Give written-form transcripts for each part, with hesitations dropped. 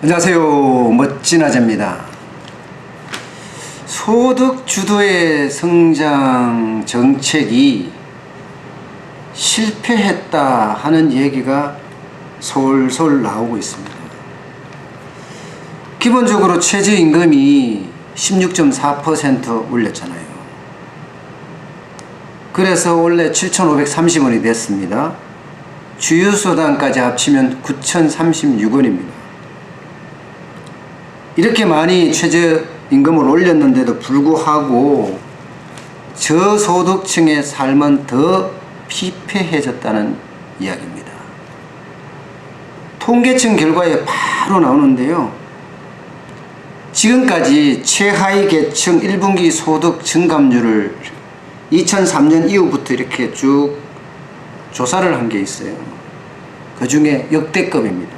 안녕하세요. 멋진 아재입니다. 소득 주도의 성장 정책이 실패했다 하는 얘기가 솔솔 나오고 있습니다. 기본적으로 최저임금이 16.4% 올렸잖아요. 그래서 원래 7,530원이 됐습니다. 주유소당까지 합치면 9,036원입니다. 이렇게 많이 최저임금을 올렸는데도 불구하고 저소득층의 삶은 더 피폐해졌다는 이야기입니다. 통계청 결과에 바로 나오는데요. 지금까지 최하위 계층 1분기 소득 증감률을 2003년 이후부터 이렇게 쭉 조사를 한 게 있어요. 그 중에 역대급입니다.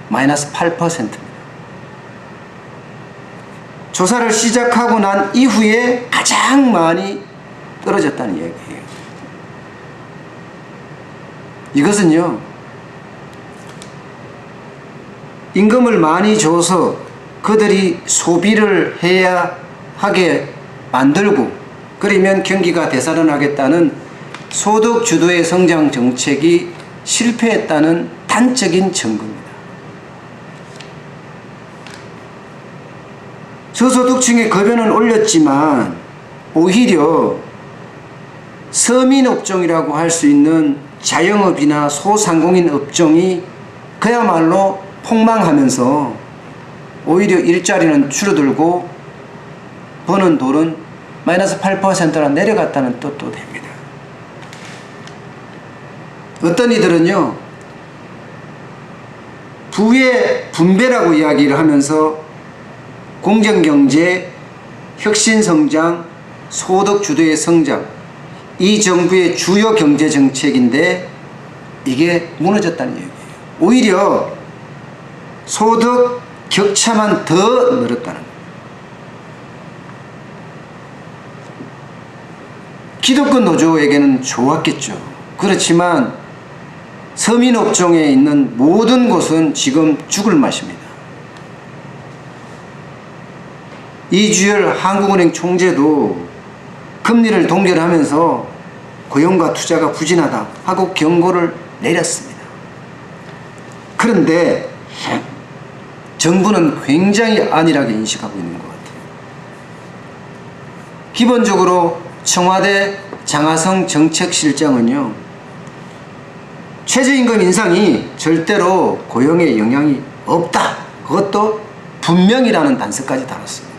마이너스 8%입니다. 조사를 시작하고 난 이후에 가장 많이 떨어졌다는 이야기예요. 이것은요, 임금을 많이 줘서 그들이 소비를 해야 하게 만들고 그러면 경기가 되살아나겠다는 소득 주도의 성장 정책이 실패했다는 단적인 증거입니다. 저소득층의 급여는 올렸지만 오히려 서민업종이라고 할 수 있는 자영업이나 소상공인 업종이 그야말로 폭망하면서 오히려 일자리는 줄어들고 버는 돈은 마이너스 8%나 내려갔다는 뜻도 됩니다. 어떤 이들은요, 부의 분배라고 이야기를 하면서 공정경제, 혁신성장, 소득주도의 성장, 이 정부의 주요 경제정책인데 이게 무너졌다는 얘기예요. 오히려 소득 격차만 더 늘었다는 거예요. 기득권 노조에게는 좋았겠죠. 그렇지만 서민업종에 있는 모든 곳은 지금 죽을 맛입니다. 이주열 한국은행 총재도 금리를 동결하면서 고용과 투자가 부진하다 하고 경고를 내렸습니다. 그런데 정부는 굉장히 안일하게 인식하고 있는 것 같아요. 기본적으로 청와대 장하성 정책실장은요, 최저임금 인상이 절대로 고용에 영향이 없다. 그것도 분명이라는 단서까지 달았습니다.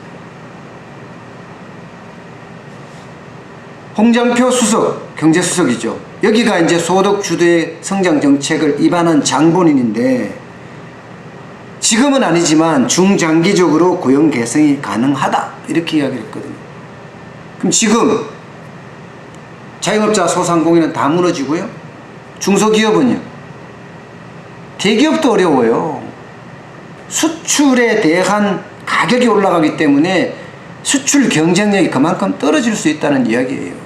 홍장표 수석, 경제수석이죠. 여기가 이제 소득 주도의 성장 정책을 입안한 장본인인데 지금은 아니지만 중장기적으로 고용 개선이 가능하다 이렇게 이야기를 했거든요. 그럼 지금 자영업자 소상공인은 다 무너지고요. 중소기업은요. 대기업도 어려워요. 수출에 대한 가격이 올라가기 때문에 수출 경쟁력이 그만큼 떨어질 수 있다는 이야기예요.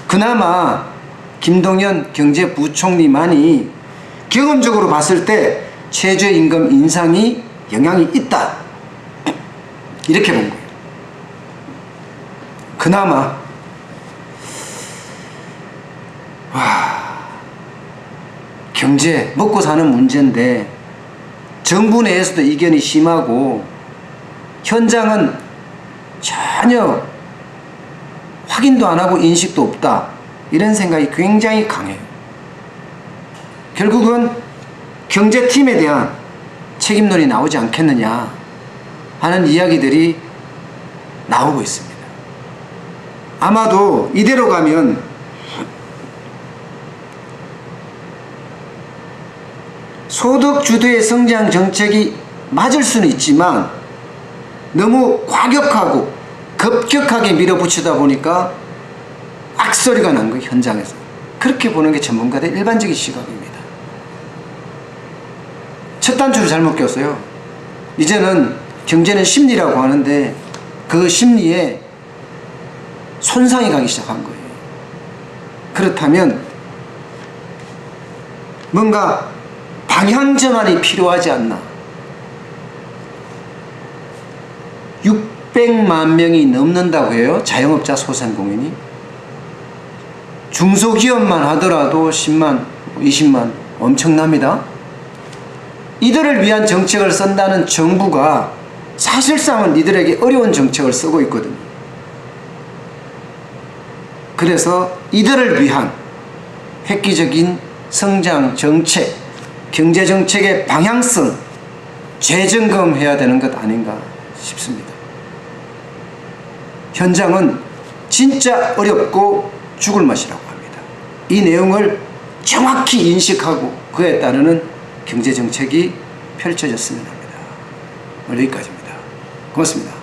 그나마 김동연 경제부총리만이 경험적으로 봤을 때 최저임금 인상이 영향이 있다 이렇게 본 거예요. 그나마 경제 먹고 사는 문제인데 정부 내에서도 이견이 심하고 현장은 전혀 확인도 안 하고 인식도 없다 이런 생각이 굉장히 강해요. 결국은 경제팀에 대한 책임론이 나오지 않겠느냐 하는 이야기들이 나오고 있습니다. 아마도 이대로 가면 소득 주도의 성장 정책이 맞을 수는 있지만 너무 과격하고 급격하게 밀어붙이다 보니까 악소리가 난 거예요. 현장에서. 그렇게 보는 게 전문가들의 일반적인 시각입니다. 첫 단추를 잘못 꼈어요. 이제는 경제는 심리라고 하는데 그 심리에 손상이 가기 시작한 거예요. 그렇다면 뭔가 방향 전환이 필요하지 않나. 600만 명이 넘는다고 해요. 자영업자 소상공인이. 중소기업만 하더라도 10만, 20만 엄청납니다. 이들을 위한 정책을 쓴다는 정부가 사실상은 이들에게 어려운 정책을 쓰고 있거든요. 그래서 이들을 위한 획기적인 성장 정책, 경제 정책의 방향성 재점검해야 되는 것 아닌가 싶습니다. 현장은 진짜 어렵고 죽을 맛이라고 합니다. 이 내용을 정확히 인식하고 그에 따르는 경제 정책이 펼쳐졌으면 합니다. 오늘 여기까지입니다. 고맙습니다.